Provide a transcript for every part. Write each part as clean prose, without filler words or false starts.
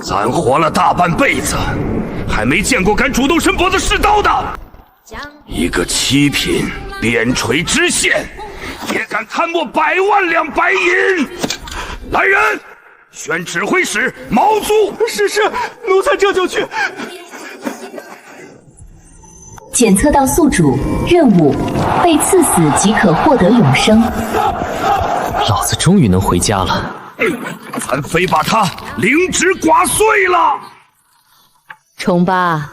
咱活了大半辈子，还没见过敢主动伸脖子试刀的。一个七品边陲知县，也敢贪墨100万两白银！来人，宣指挥使毛祖。是，奴才这就去。检测到宿主任务，被刺死即可获得永生。老子终于能回家了。咱非把他凌迟刮碎了！虫八，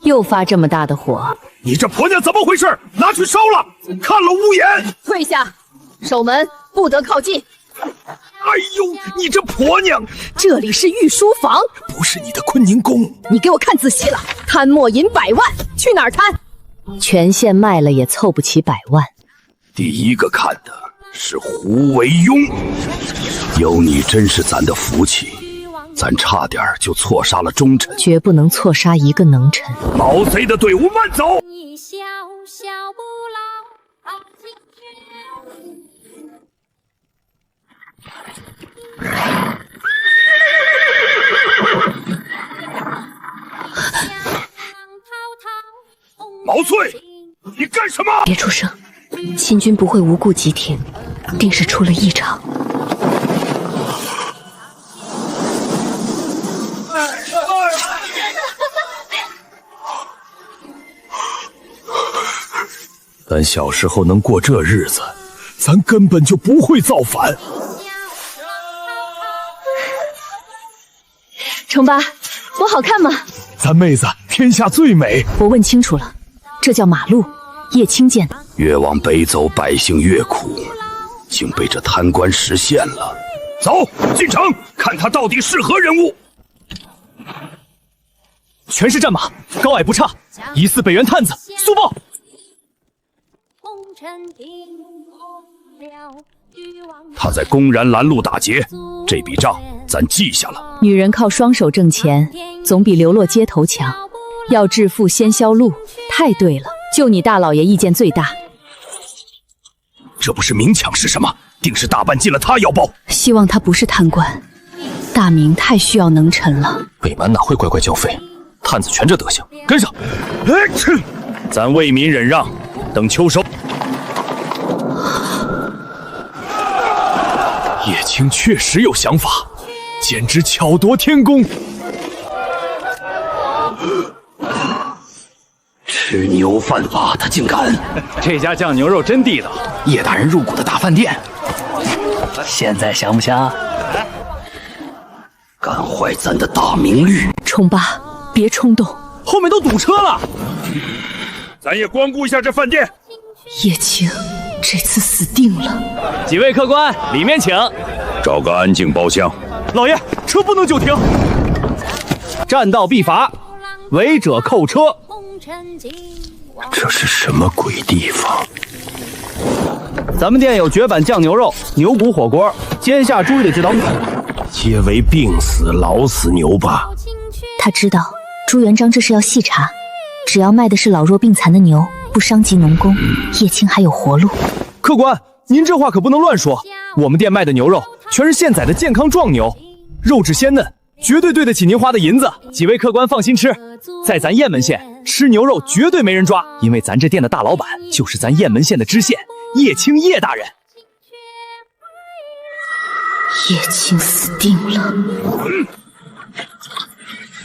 又发这么大的火！你这婆娘怎么回事？拿去烧了！看了无言。退下，守门，不得靠近。哎呦，你这婆娘！这里是御书房，不是你的坤宁宫。你给我看仔细了，贪墨银100万，去哪儿贪？全县卖了也凑不齐100万。第一个看的是胡惟庸，有你真是咱的福气，咱差点就错杀了忠臣，绝不能错杀一个能臣。毛贼的队伍慢走。你小小不老好心毛遂，你干什么？别出声，秦军不会无故急停，定是出了异常。咱小时候能过这日子，咱根本就不会造反。虫八，我好看吗？咱妹子天下最美。我问清楚了，这叫马路，叶青建的。越往北走，百姓越苦，竟被这贪官实现了。走进城，看他到底是何人物。全是战马，高矮不差，疑似北原探子，速报！他在公然拦路打劫，这笔账咱记下了。女人靠双手挣钱，总比流落街头强。要致富先销路，太对了。就你大老爷意见最大。这不是明抢是什么？定是大半进了他腰包。希望他不是贪官，大明太需要能臣了。北蛮哪会乖乖交费？探子全这德行，跟上！咱为民忍让，等秋收。叶青确实有想法，简直巧夺天工。吃牛犯法，他竟敢！这家酱牛肉真地道，叶大人入股的大饭店，现在香不香？干坏咱的大名誉！冲吧，别冲动，后面都堵车了。咱也光顾一下这饭店。叶青这次死定了。几位客官，里面请。找个安静包厢。老爷，车不能久停，占道必罚，违者扣车。这是什么鬼地方？咱们店有绝版酱牛肉、牛骨火锅、煎下猪的指导品，皆为病死老死牛吧？他知道朱元璋这是要细查，只要卖的是老弱病残的牛，不伤及农工，叶青还有活路。客官，您这话可不能乱说。我们店卖的牛肉全是现宰的健康壮牛，肉质鲜嫩，绝对对得起您花的银子。几位客官放心吃，在咱雁门县吃牛肉绝对没人抓，因为咱这店的大老板就是咱雁门县的知县叶青叶大人。叶青死定了。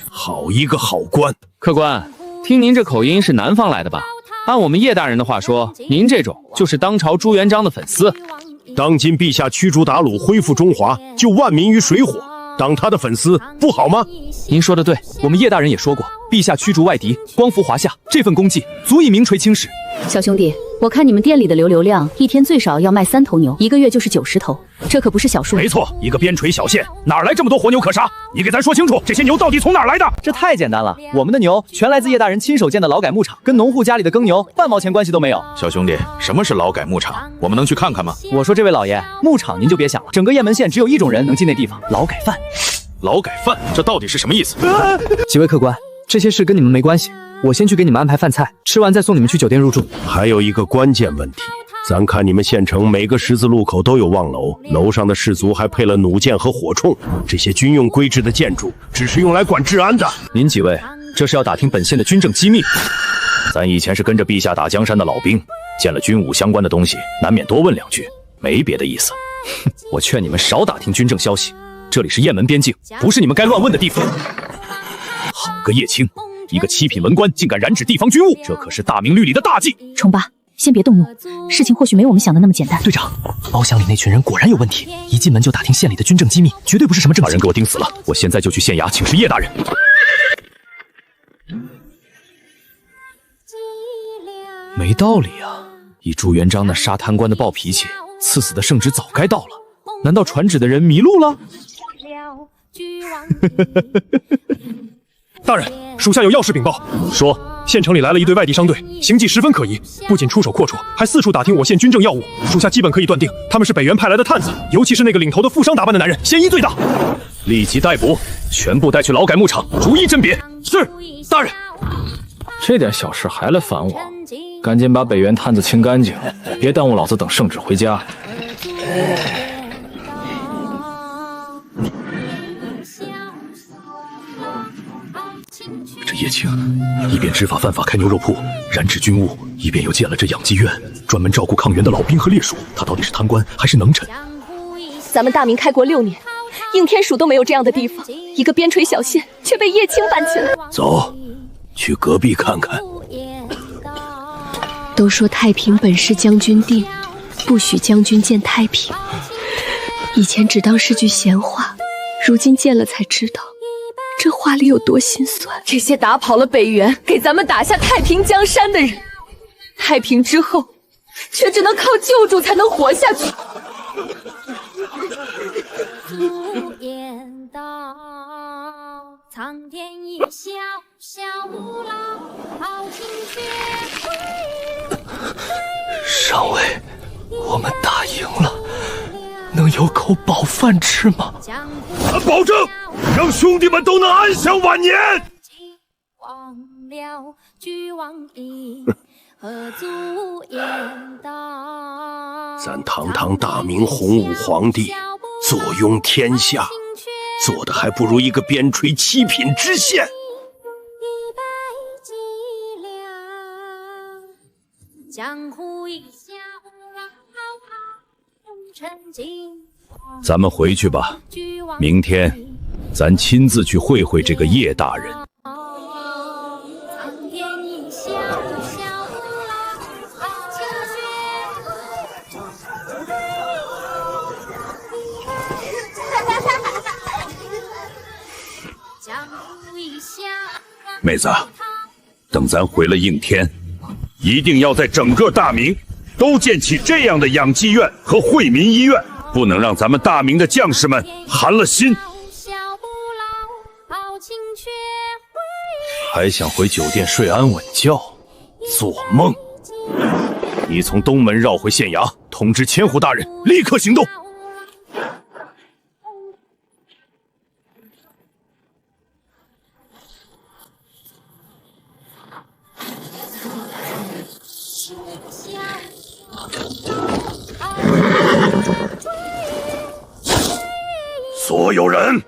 好一个好官！客官，听您这口音是南方来的吧？按我们叶大人的话说，您这种就是当朝朱元璋的粉丝。当今陛下驱逐鞑虏，恢复中华，救万民于水火，当他的粉丝不好吗？您说的对，我们叶大人也说过，陛下驱逐外敌，光复华夏，这份功绩足以名垂青史。小兄弟，我看你们店里的流量，一天最少要卖3头牛，1个月就是90头，这可不是小数。没错，一个边陲小县，哪来这么多活牛可杀？你给咱说清楚，这些牛到底从哪儿来的？这太简单了，我们的牛全来自叶大人亲手建的劳改牧场，跟农户家里的耕牛半毛钱关系都没有。小兄弟，什么是劳改牧场？我们能去看看吗？我说这位老爷，牧场您就别想了，整个雁门县只有一种人能进那地方，劳改犯。劳改犯，这到底是什么意思？几位客官，这些事跟你们没关系，我先去给你们安排饭菜，吃完再送你们去酒店入住。还有一个关键问题，咱看你们县城每个十字路口都有望楼，楼上的士卒还配了弩箭和火铳，这些军用规制的建筑只是用来管治安的。您几位，这是要打听本县的军政机密？咱以前是跟着陛下打江山的老兵，见了军武相关的东西，难免多问两句，没别的意思。我劝你们少打听军政消息，这里是雁门边境，不是你们该乱问的地方。好个叶青，一个七品文官竟敢染指地方军务，这可是大明律里的大忌。重八，先别动怒，事情或许没我们想的那么简单。队长，包厢里那群人果然有问题，一进门就打听县里的军政机密，绝对不是什么正经。把人给我盯死了！我现在就去县衙请示叶大人。没道理啊！以朱元璋那杀贪官的暴脾气，赐死的圣旨早该到了，难道传旨的人迷路了？大人，属下有要事禀报。说，县城里来了一队外地商队，行迹十分可疑，不仅出手阔绰，还四处打听我县军政要务。属下基本可以断定，他们是北原派来的探子，尤其是那个领头的富商打扮的男人，嫌疑最大。立即逮捕，全部带去劳改牧场，逐一甄别。是，大人。这点小事还来烦我，赶紧把北原探子清干净，别耽误老子等圣旨回家。这叶青一边知法犯法开牛肉铺，染指军务，一边又建了这养鸡院，专门照顾抗元的老兵和烈属。他到底是贪官还是能臣？咱们大明开国6年，应天署都没有这样的地方，一个边陲小县却被叶青办起来。走，去隔壁看看。都说太平本是将军定，不许将军见太平。以前只当是句闲话，如今见了才知道，这话里有多心酸。这些打跑了北原，给咱们打下太平江山的人，太平之后，却只能靠救助才能活下去。足言道，苍天一笑，笑不老，豪情却归。上尉，我们打赢了，能有口饱饭吃吗？俺保证，让兄弟们都能安享晚年。忘了俱往矣，何足言道？咱堂堂大明洪武皇帝，坐拥天下，做的还不如一个边陲七品知县。江湖一笑，沉静。咱们回去吧，明天咱亲自去会会这个叶大人。苍天一笑，笑不老，豪情却江湖一笑。妹子，等咱回了应天，一定要在整个大明都建起这样的养鸡院和惠民医院，不能让咱们大明的将士们寒了心。还想回酒店睡安稳觉？做梦！你从东门绕回县衙，通知千户大人立刻行动。所有人，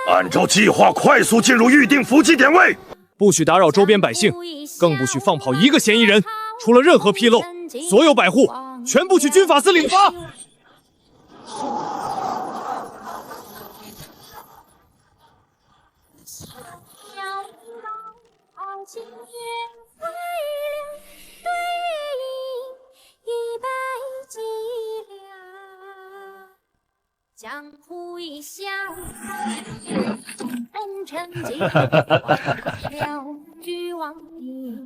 按照计划快速进入预定伏击点位，不许打扰周边百姓，更不许放跑一个嫌疑人。出了任何纰漏，所有百户全部去军法司领罚。江湖一笑，人沉静，了俱往矣，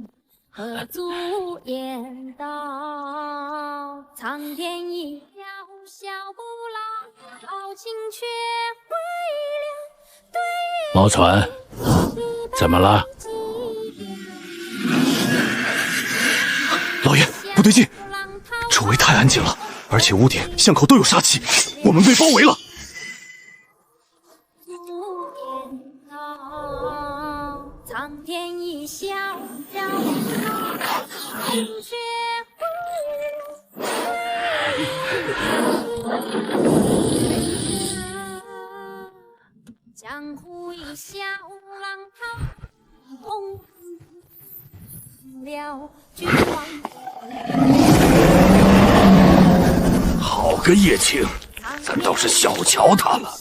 何足言道？苍天一笑，笑不老，豪情却归了。毛传，怎么了？老爷，不对劲，周围太安静了，而且屋顶、巷口都有杀气，我们被包围了。苍天一笑，笑不老，豪情却归了。小浪淘了君王。好个叶青，咱倒是小瞧他了。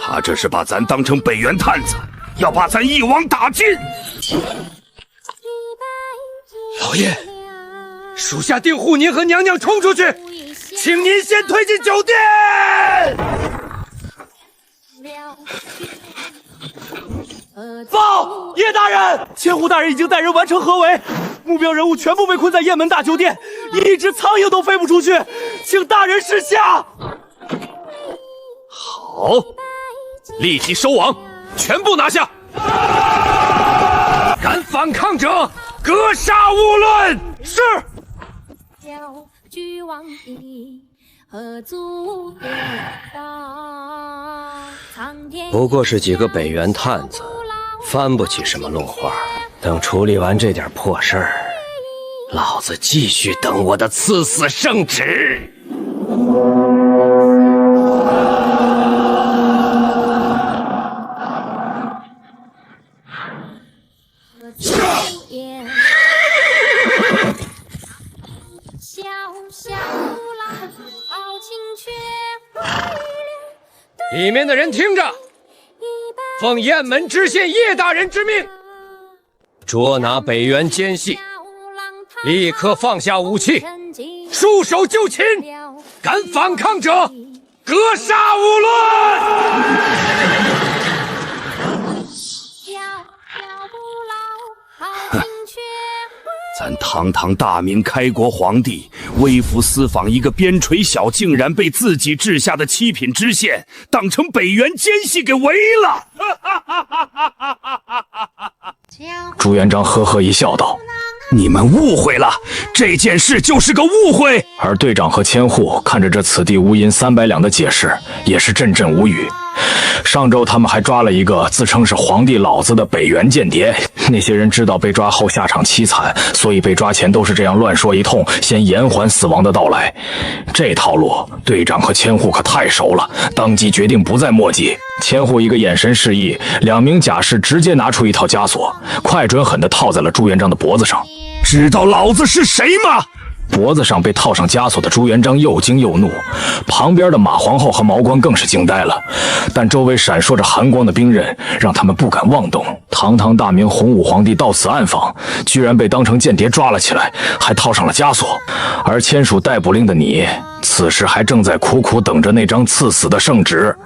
他这是把咱当成北原探子，要把咱一网打尽。老爷，属下定护您和娘娘冲出去，请您先推进酒店。报，叶大人，千户大人已经带人完成合围，目标人物全部被困在雁门大酒店，一只苍蝇都飞不出去，请大人示下。好，立即收网，全部拿下！敢反抗者，格杀勿论。是。居王地何足颠倒，不过是几个北原探子，翻不起什么落花。等处理完这点破事儿，老子继续等我的赐死圣旨。里面的人听着，奉雁门知县叶大人之命，捉拿北原奸细，立刻放下武器，束手就擒。敢反抗者，格杀勿论。咱堂堂大明开国皇帝，微服私访一个边陲小，竟然被自己治下的七品知县当成北原奸细给围了。朱元璋呵呵一笑道：“你们误会了，这件事就是个误会。”而队长和千户看着这此地无银300两的解释，也是阵阵无语。上周他们还抓了一个自称是皇帝老子的北原间谍，那些人知道被抓后下场凄惨，所以被抓前都是这样乱说一通，先延缓死亡的到来。这套路队长和千户可太熟了，当即决定不再墨迹。千户一个眼神示意，2名甲士直接拿出一套枷锁，快准狠地套在了朱元璋的脖子上。知道老子是谁吗？脖子上被套上枷锁的朱元璋又惊又怒，旁边的马皇后和毛官更是惊呆了。但周围闪烁着寒光的兵刃，让他们不敢妄动。堂堂大明洪武皇帝到此暗访，居然被当成间谍抓了起来，还套上了枷锁。而签署逮捕令的你，此时还正在苦苦等着那张赐死的圣旨，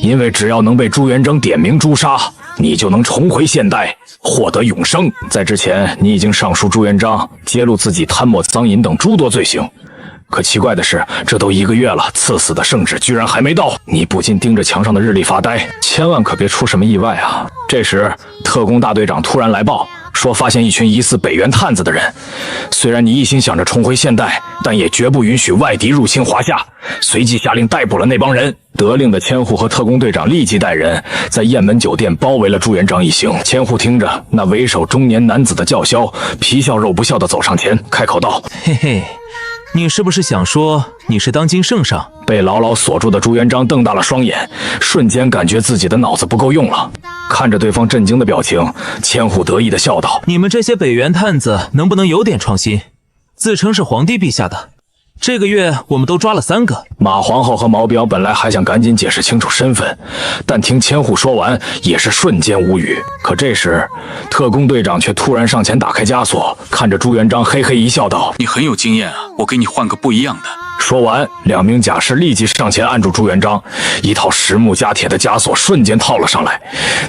因为只要能被朱元璋点名诛杀，你就能重回现代，获得永生。在之前，你已经上书朱元璋，揭露自己贪墨赃银等诸多罪行。可奇怪的是，这都1个月了，赐死的圣旨居然还没到，你不禁盯着墙上的日历发呆，千万可别出什么意外啊！这时，特工大队长突然来报，说发现一群疑似北原探子的人。虽然你一心想着重回现代，但也绝不允许外敌入侵华夏，随即下令逮捕了那帮人。得令的千户和特工队长立即带人在雁门酒店包围了朱元璋一行。千户听着那为首中年男子的叫嚣，皮笑肉不笑地走上前，开口道：“嘿嘿，你是不是想说你是当今圣上？”被牢牢锁住的朱元璋瞪大了双眼，瞬间感觉自己的脑子不够用了。看着对方震惊的表情，千户得意地笑道：“你们这些北原探子能不能有点创新？自称是皇帝陛下的，这个月我们都抓了3个。”马皇后和毛彪本来还想赶紧解释清楚身份，但听千户说完，也是瞬间无语。可这时，特工队长却突然上前打开枷锁，看着朱元璋嘿嘿一笑道：“你很有经验啊，我给你换个不一样的。”说完，2名甲士立即上前按住朱元璋，一套实木加铁的枷锁瞬间套了上来。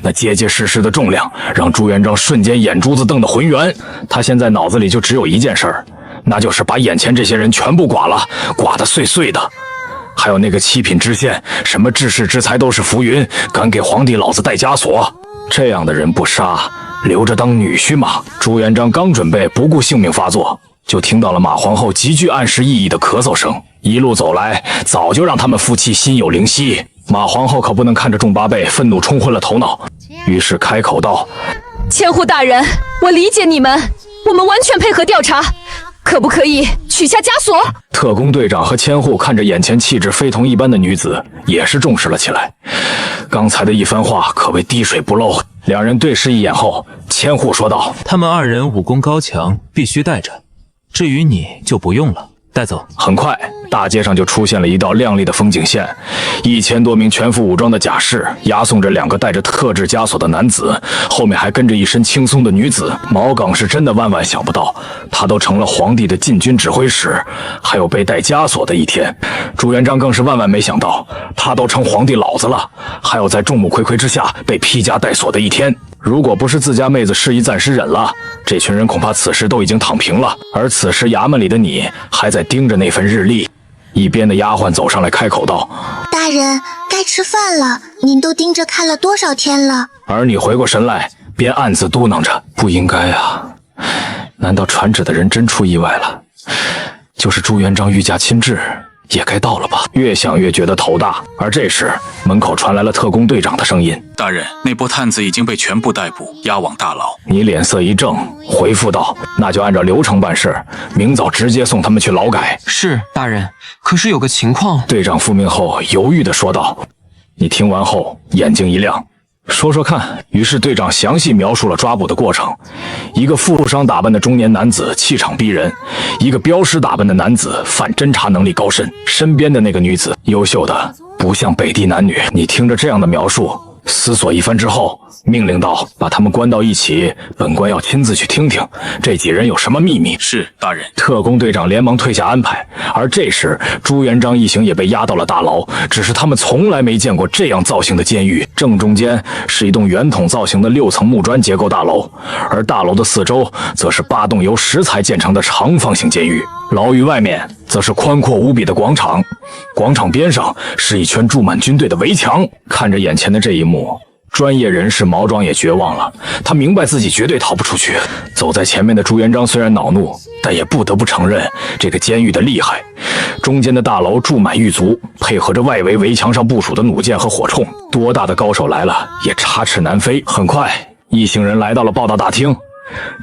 那结结实实的重量，让朱元璋瞬间眼珠子瞪得浑圆。他现在脑子里就只有一件事儿，那就是把眼前这些人全部剐了，剐得碎碎的。还有那个7品知县，什么治世之才都是浮云，敢给皇帝老子戴枷锁，这样的人不杀，留着当女婿吗？朱元璋刚准备不顾性命发作，就听到了马皇后极具暗示意义的咳嗽声。一路走来，早就让他们夫妻心有灵犀。马皇后可不能看着众八辈愤怒冲昏了头脑，于是开口道：“千户大人，我理解你们，我们完全配合调查，可不可以取下枷锁？”特工队长和千户看着眼前气质非同一般的女子，也是重视了起来。刚才的一番话可谓滴水不漏。两人对视一眼后，千户说道：“他们二人武功高强，必须带着。至于你就不用了，带走。”很快，大街上就出现了一道亮丽的风景线，1000多名全副武装的甲士押送着2个带着特制枷锁的男子，后面还跟着一身轻松的女子。毛耿是真的万万想不到，他都成了皇帝的禁军指挥使，还有被带枷锁的一天。朱元璋更是万万没想到，他都成皇帝老子了，还有在众目睽睽之下被披枷带锁的一天。如果不是自家妹子示意暂时忍了，这群人恐怕此时都已经躺平了。而此时衙门里的你还在盯着那份日历。一边的丫鬟走上来开口道：“大人，该吃饭了，您都盯着看了多少天了？”而你回过神来，便暗自嘟囔着：“不应该啊！难道传旨的人真出意外了？就是朱元璋御驾亲至，也该到了吧？”越想越觉得头大。而这时，门口传来了特工队长的声音：“大人，那波探子已经被全部逮捕，押往大牢。”你脸色一正，回复道：“那就按照流程办事，明早直接送他们去劳改。”是，大人。可是有个情况。队长复命后犹豫地说道。你听完后眼睛一亮：“说说看。”于是队长详细描述了抓捕的过程。一个富商打扮的中年男子气场逼人，一个镖师打扮的男子反侦查能力高深，身边的那个女子优秀的不像北地男女。你听着这样的描述，思索一番之后，命令道：“把他们关到一起，本官要亲自去听听这几人有什么秘密。”是，大人。特工队长连忙退下安排。而这时，朱元璋一行也被押到了大牢，只是他们从来没见过这样造型的监狱。正中间是一栋圆筒造型的6层木砖结构大楼，而大楼的四周则是8栋由石材建成的长方形监狱。牢狱外面则是宽阔无比的广场，广场边上是一圈驻满军队的围墙。看着眼前的这一幕，专业人士毛壮也绝望了，他明白自己绝对逃不出去。走在前面的朱元璋虽然恼怒，但也不得不承认这个监狱的厉害。中间的大楼住满狱卒，配合着外围围墙上部署的弩箭和火铳，多大的高手来了也插翅难飞。很快，一行人来到了报道大厅，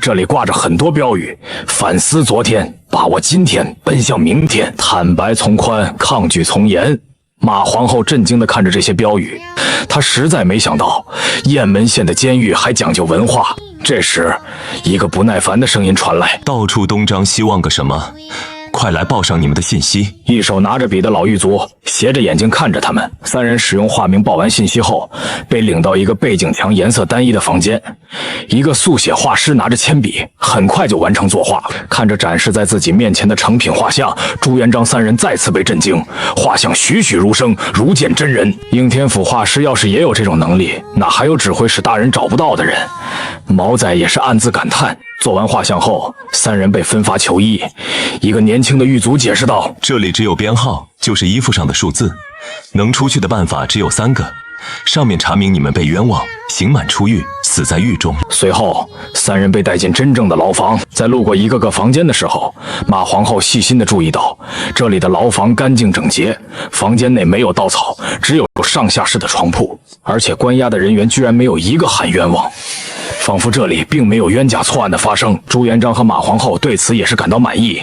这里挂着很多标语：反思昨天，把握今天，奔向明天，坦白从宽，抗拒从严。马皇后震惊地看着这些标语，她实在没想到雁门县的监狱还讲究文化。这时，一个不耐烦的声音传来：“到处东张西望个什么？快来报上你们的信息！”一手拿着笔的老狱卒斜着眼睛看着他们。3人使用化名报完信息后，被领到一个背景墙颜色单一的房间。一个速写画师拿着铅笔，很快就完成作画。看着展示在自己面前的成品画像，朱元璋3人再次被震惊。画像栩栩如生，如见真人。应天府画师要是也有这种能力，哪还有指挥使大人找不到的人？毛仔也是暗自感叹。做完画像后，3人被分发囚衣。一个年轻的狱卒解释道：“这里只有编号，就是衣服上的数字，能出去的办法只有3个。上面查明你们被冤枉，刑满出狱，死在狱中。”随后，3人被带进真正的牢房。在路过一个个房间的时候，马皇后细心地注意到，这里的牢房干净整洁，房间内没有稻草，只有上下式的床铺，而且关押的人员居然没有一个喊冤枉，仿佛这里并没有冤假错案的发生。朱元璋和马皇后对此也是感到满意。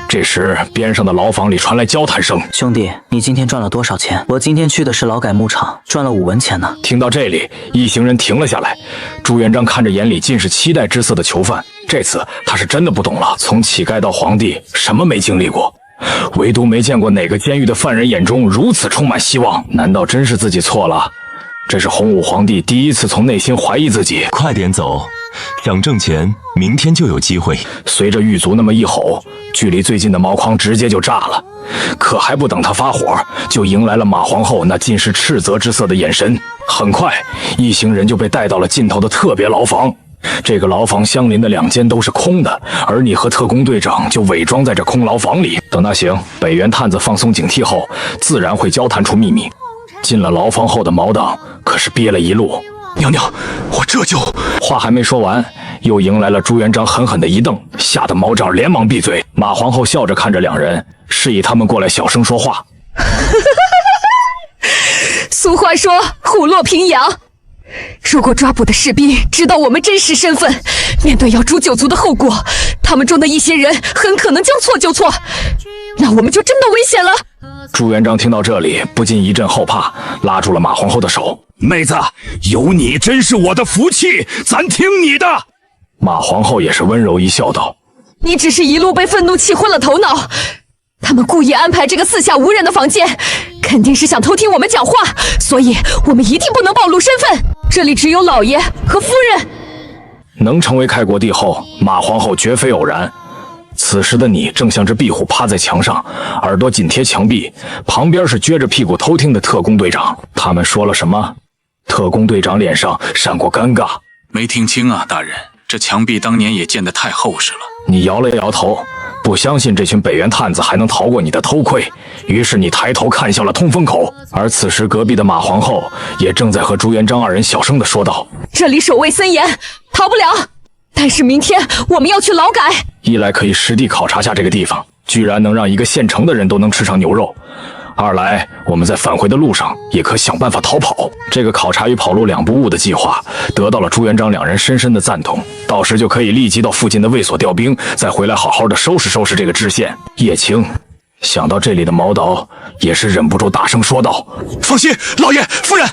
这时，边上的牢房里传来交谈声：“兄弟，你今天赚了多少钱？我今天去的是劳改牧场，赚了5文钱呢。”听到这里，一行人停了下来。朱元璋看着眼里尽是期待之色的囚犯，这次他是真的不懂了。从乞丐到皇帝，什么没经历过？唯独没见过哪个监狱的犯人眼中如此充满希望。难道真是自己错了？这是洪武皇帝第一次从内心怀疑自己。快点走，想挣钱，明天就有机会。随着狱卒那么一吼，距离最近的毛筐直接就炸了。可还不等他发火，就迎来了马皇后那尽是斥责之色的眼神。很快，一行人就被带到了尽头的特别牢房。这个牢房相邻的2间都是空的，而你和特工队长就伪装在这空牢房里。等那行北原探子放松警惕后，自然会交谈出秘密。进了牢房后的毛党可是憋了一路。娘娘，我这就……话还没说完，又迎来了朱元璋狠狠的一瞪，吓得毛丈连忙闭嘴。马皇后笑着看着2人，示意他们过来小声说话。俗话说虎落平阳，如果抓捕的士兵知道我们真实身份，面对要诛9族的后果，他们中的一些人很可能将错就错，那我们就真的危险了。朱元璋听到这里，不禁一阵后怕，拉住了马皇后的手。妹子，有你真是我的福气，咱听你的。马皇后也是温柔一笑道：“你只是一路被愤怒气昏了头脑。他们故意安排这个四下无人的房间，肯定是想偷听我们讲话，所以我们一定不能暴露身份。这里只有老爷和夫人。”能成为开国帝后，马皇后绝非偶然。此时的你正像只壁虎趴在墙上，耳朵紧贴墙壁，旁边是撅着屁股偷听的特工队长。他们说了什么？特工队长脸上闪过尴尬。没听清啊，大人，这墙壁当年也建得太厚实了。你摇了摇头，不相信这群北原探子还能逃过你的偷窥，于是你抬头看向了通风口。而此时隔壁的马皇后也正在和朱元璋二人小声地说道：“这里守卫森严，逃不了。但是明天我们要去劳改，一来可以实地考察下这个地方，居然能让一个县城的人都能吃上牛肉；二来我们在返回的路上也可想办法逃跑。”这个考察与跑路两不误的计划得到了朱元璋两人深深的赞同，到时就可以立即到附近的卫所调兵，再回来好好的收拾收拾这个知县。叶青想到这里的毛导也是忍不住大声说道：“放心，老爷夫人，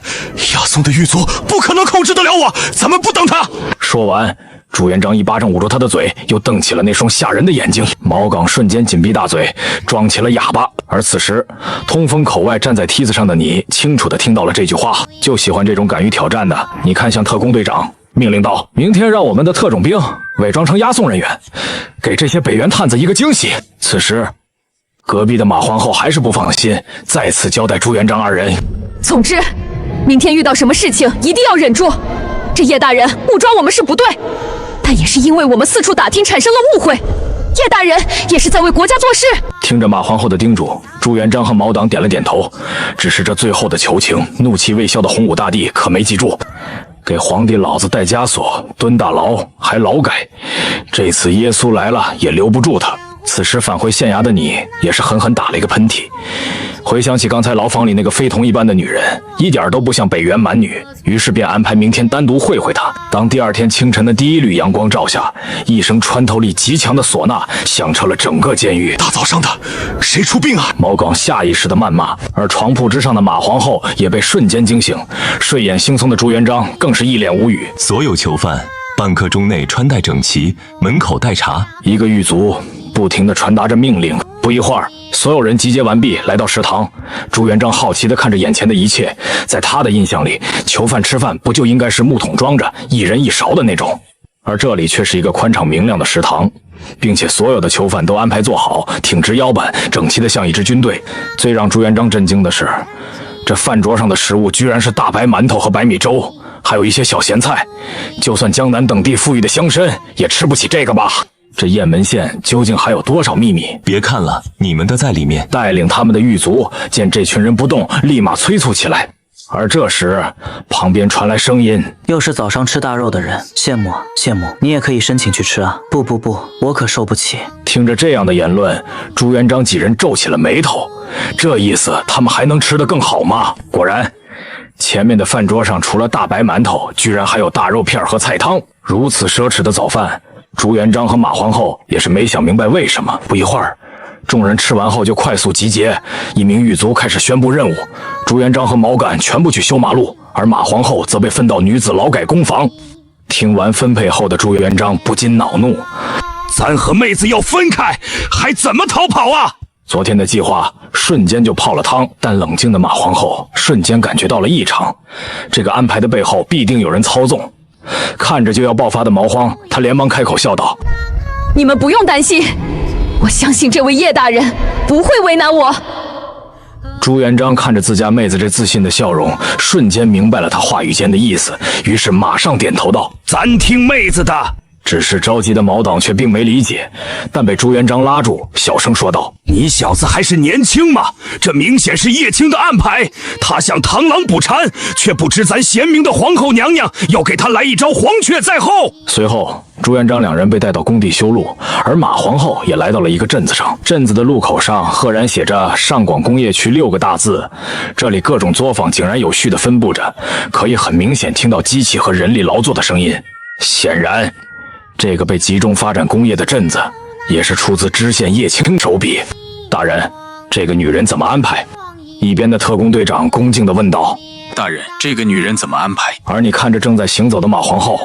押送的狱卒不可能控制得了我，咱们不等他。”说完，朱元璋一巴掌捂住他的嘴，又瞪起了那双吓人的眼睛。毛岗瞬间紧闭大嘴，装起了哑巴。而此时，通风口外站在梯子上的你，清楚地听到了这句话。就喜欢这种敢于挑战的。你看向特工队长，命令道：“明天让我们的特种兵伪装成押送人员，给这些北原探子一个惊喜。”此时，隔壁的马皇后还是不放心，再次交代朱元璋二人：“总之，明天遇到什么事情一定要忍住。这叶大人误抓我们是不对，但也是因为我们四处打听产生了误会。叶大人也是在为国家做事。”听着马皇后的叮嘱，朱元璋和毛党点了点头。只是这最后的求情，怒气未消的洪武大帝可没记住。给皇帝老子戴枷锁、蹲大牢，还劳改，这次耶稣来了也留不住他。此时返回县衙的你也是狠狠打了一个喷嚏，回想起刚才牢房里那个非同一般的女人，一点都不像北原蛮女，于是便安排明天单独会会她。当第二天清晨的第一缕阳光照下，一声穿透力极强的唢呐响彻了整个监狱。大早上的，谁出殡啊？毛岗下意识的谩骂，而床铺之上的马皇后也被瞬间惊醒，睡眼惺忪的朱元璋更是一脸无语。所有囚犯半刻钟内穿戴整齐，门口待查。一个狱卒不停地传达着命令。不一会儿，所有人集结完毕，来到食堂。朱元璋好奇地看着眼前的一切，在他的印象里，囚犯吃饭不就应该是木桶装着，一人一勺的那种？而这里却是一个宽敞明亮的食堂，并且所有的囚犯都安排坐好，挺直腰板，整齐得像一支军队。最让朱元璋震惊的是，这饭桌上的食物居然是大白馒头和白米粥，还有一些小咸菜。就算江南等地富裕的乡绅，也吃不起这个吧？这雁门县究竟还有多少秘密？别看了，你们的在里面。带领他们的狱卒见这群人不动，立马催促起来。而这时，旁边传来声音：“又是早上吃大肉的人，羡慕啊，羡慕！你也可以申请去吃啊！不，我可受不起。”听着这样的言论，朱元璋几人皱起了眉头。这意思，他们还能吃得更好吗？果然，前面的饭桌上除了大白馒头，居然还有大肉片和菜汤。如此奢侈的早饭，朱元璋和马皇后也是没想明白为什么。不一会儿，众人吃完后就快速集结，一名狱卒开始宣布任务。朱元璋和毛杆全部去修马路，而马皇后则被分到女子劳改工房。听完分配后的朱元璋不禁恼怒：“咱和妹子要分开，还怎么逃跑啊？”昨天的计划瞬间就泡了汤，但冷静的马皇后瞬间感觉到了异常，这个安排的背后必定有人操纵。看着就要爆发的毛荒，他连忙开口笑道：“你们不用担心，我相信这位叶大人不会为难我。”朱元璋看着自家妹子这自信的笑容，瞬间明白了他话语间的意思，于是马上点头道：“咱听妹子的。”只是着急的毛党却并没理解，但被朱元璋拉住，小声说道：“你小子还是年轻嘛，这明显是叶青的安排。他想螳螂捕蝉，却不知咱贤明的皇后娘娘要给他来一招黄雀在后。”随后，朱元璋两人被带到工地修路，而马皇后也来到了一个镇子上。镇子的路口上赫然写着“上广工业区”6个大字，这里各种作坊井然有序地分布着，可以很明显听到机器和人力劳作的声音。显然，这个被集中发展工业的镇子，也是出自知县叶青手笔。大人，这个女人怎么安排？一边的特工队长恭敬地问道：“大人，这个女人怎么安排？”而你看着正在行走的马皇后，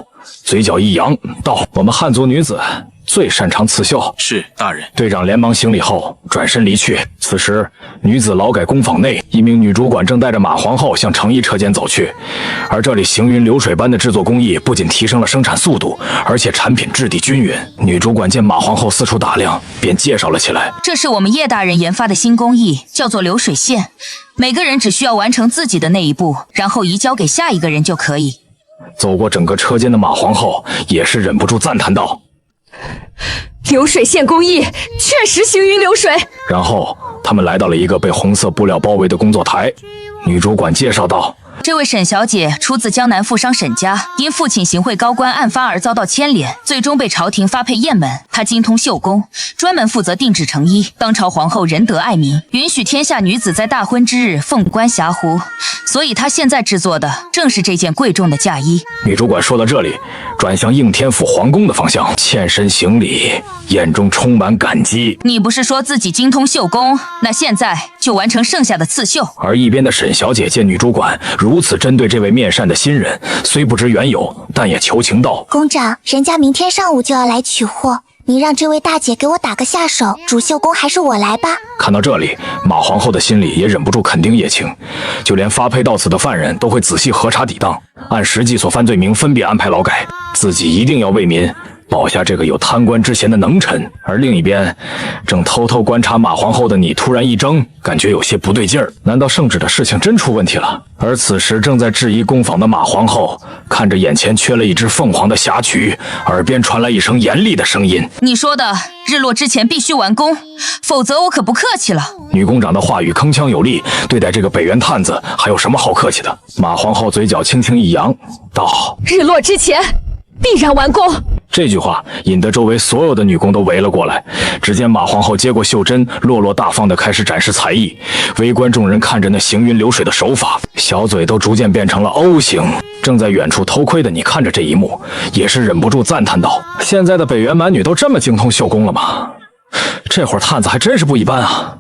嘴角一扬，道：“我们汉族女子最擅长刺绣。”是，大人。队长连忙行礼后转身离去。此时，女子劳改工坊内，一名女主管正带着马皇后向成衣车间走去。而这里行云流水般的制作工艺，不仅提升了生产速度，而且产品质地均匀。女主管见马皇后四处打量，便介绍了起来：“这是我们叶大人研发的新工艺，叫做流水线。每个人只需要完成自己的那一步，然后移交给下一个人就可以。”走过整个车间的马皇后也是忍不住赞叹道：“流水线工艺确实行云流水。”然后他们来到了一个被红色布料包围的工作台。女主管介绍道：“这位沈小姐出自江南富商沈家，因父亲行贿高官案发而遭到牵连，最终被朝廷发配雁门。她精通绣工，专门负责定制成衣。当朝皇后仁德爱民，允许天下女子在大婚之日凤冠霞湖，所以她现在制作的正是这件贵重的嫁衣。”女主管说到这里，转向应天府皇宫的方向，欠身行礼，眼中充满感激。“你不是说自己精通绣工？那现在就完成剩下的刺绣。”而一边的沈小姐见女主管如此针对这位面善的新人，虽不知缘由，但也求情道：“宫长，人家明天上午就要来取货，你让这位大姐给我打个下手，主绣工还是我来吧。”看到这里，马皇后的心里也忍不住肯定叶青，就连发配到此的犯人都会仔细核查抵当，按实际所犯罪名分别安排劳改，自己一定要为民保下这个有贪官之嫌的能臣。而另一边，正偷偷观察马皇后的你突然一怔，感觉有些不对劲儿，难道圣旨的事情真出问题了？而此时正在质疑工坊的马皇后，看着眼前缺了一只凤凰的霞曲，耳边传来一声严厉的声音：“你说的日落之前必须完工，否则我可不客气了。”女工长的话语铿锵有力，对待这个北原探子还有什么好客气的？马皇后嘴角轻轻一扬，道：“日落之前必然完工。”这句话引得周围所有的女工都围了过来。只见马皇后接过袖珍，落落大方地开始展示才艺。围观众人看着那行云流水的手法，小嘴都逐渐变成了 O 型。正在远处偷窥的你看着这一幕，也是忍不住赞叹道：“现在的北原蛮女都这么精通绣工了吗？这会儿探子还真是不一般啊！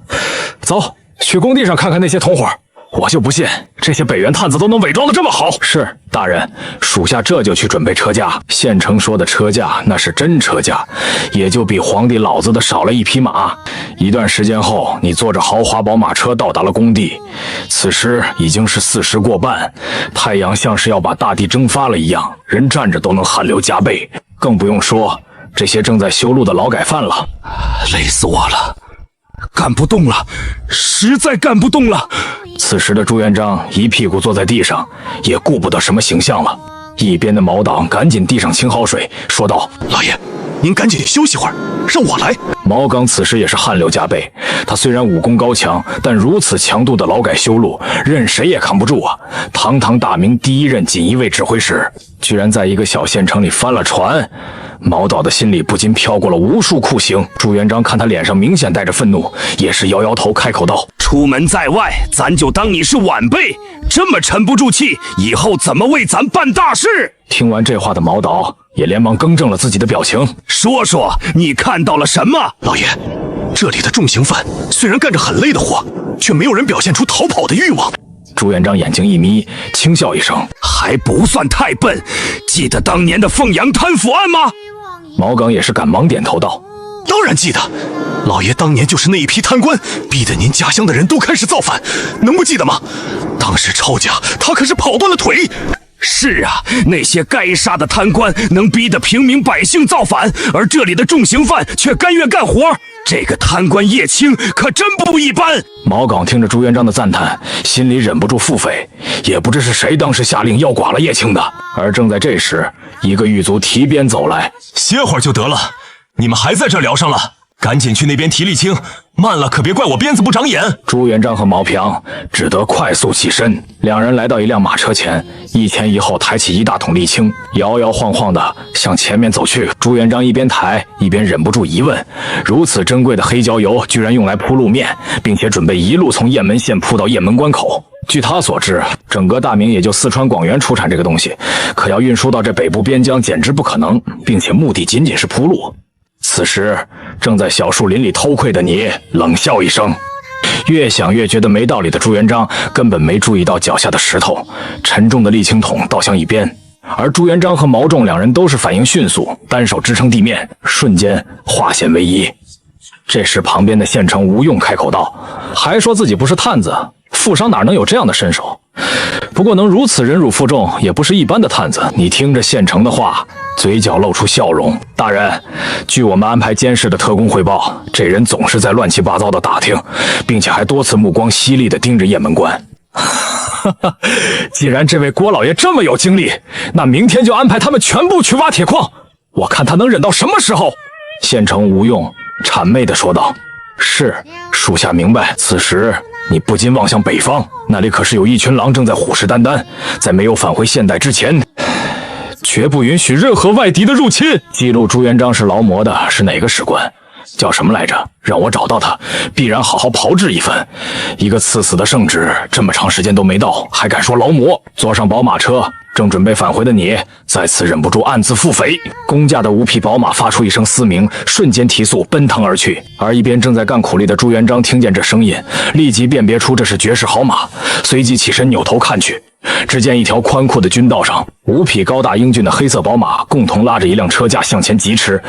走，去工地上看看那些同伙。我就不信这些北原探子都能伪装得这么好。”“是，大人，属下这就去准备车驾。”县城说的车驾那是真车驾，也就比皇帝老子的少了一匹马。一段时间后，你坐着豪华宝马车到达了工地。此时已经是4时过半，太阳像是要把大地蒸发了一样，人站着都能汗流浃背，更不用说这些正在修路的劳改犯了。累死我了，干不动了，实在干不动了。此时的朱元璋一屁股坐在地上，也顾不得什么形象了。一边的毛党赶紧递上青蒿水，说道：“老爷，您赶紧休息会儿，让我来。”毛刚此时也是汗流浃背，他虽然武功高强，但如此强度的劳改修路，任谁也扛不住啊！堂堂大明第一任锦衣卫指挥使，居然在一个小县城里翻了船。毛导的心里不禁飘过了无数酷刑。朱元璋看他脸上明显带着愤怒，也是摇摇头，开口道：“出门在外，咱就当你是晚辈，这么沉不住气，以后怎么为咱办大事？”听完这话的毛导也连忙更正了自己的表情，说说你看到了什么？老爷，这里的重刑犯虽然干着很累的活，却没有人表现出逃跑的欲望。朱元璋眼睛一眯，轻笑一声：“还不算太笨，记得当年的凤阳贪腐案吗？”毛刚也是赶忙点头道：“当然记得，老爷当年就是那一批贪官，逼得您家乡的人都开始造反，能不记得吗？当时抄家，他可是跑断了腿。”是啊，那些该杀的贪官能逼得平民百姓造反，而这里的重刑犯却甘愿干活。这个贪官叶青可真不一般。毛岗听着朱元璋的赞叹，心里忍不住腹诽，也不知是谁当时下令要剐了叶青的。而正在这时，一个狱卒提鞭走来：“歇会儿就得了，你们还在这聊上了？赶紧去那边提沥青，慢了可别怪我鞭子不长眼。”朱元璋和毛平只得快速起身，两人来到一辆马车前，一前一后抬起一大桶沥青，摇摇晃晃地向前面走去。朱元璋一边抬一边忍不住疑问：如此珍贵的黑椒油居然用来铺路面，并且准备一路从雁门县铺到雁门关口。据他所知，整个大明也就四川广元出产这个东西，可要运输到这北部边疆简直不可能，并且目的仅仅是铺路。此时正在小树林里偷窥的你冷笑一声：“越想越觉得没道理的朱元璋根本没注意到脚下的石头，沉重的沥青桶倒向一边。而朱元璋和毛仲两人都是反应迅速，单手支撑地面，瞬间化险为夷。这时旁边的县城吴用开口道，还说自己不是探子，富商哪能有这样的身手？不过能如此忍辱负重，也不是一般的探子。你听着县城的话，嘴角露出笑容。大人，据我们安排监视的特工汇报，这人总是在乱七八糟的打听，并且还多次目光犀利地盯着雁门关。既然这位郭老爷这么有精力，那明天就安排他们全部去挖铁矿，我看他能忍到什么时候？县城吴用谄媚地说道。是，属下明白。此时你不禁望向北方，那里可是有一群狼正在虎视眈眈，在没有返回现代之前，绝不允许任何外敌的入侵。记录朱元璋是劳模的是哪个史官？叫什么来着？让我找到他，必然好好炮制一番。一个赐死的圣旨，这么长时间都没到，还敢说劳模？坐上宝马车，正准备返回的你，再次忍不住暗自腹诽。公驾的5匹宝马发出一声嘶鸣，瞬间提速奔腾而去。而一边正在干苦力的朱元璋听见这声音，立即辨别出这是绝世好马，随即起身扭头看去。只见一条宽阔的军道上，5匹高大英俊的黑色宝马共同拉着一辆车架向前疾驰。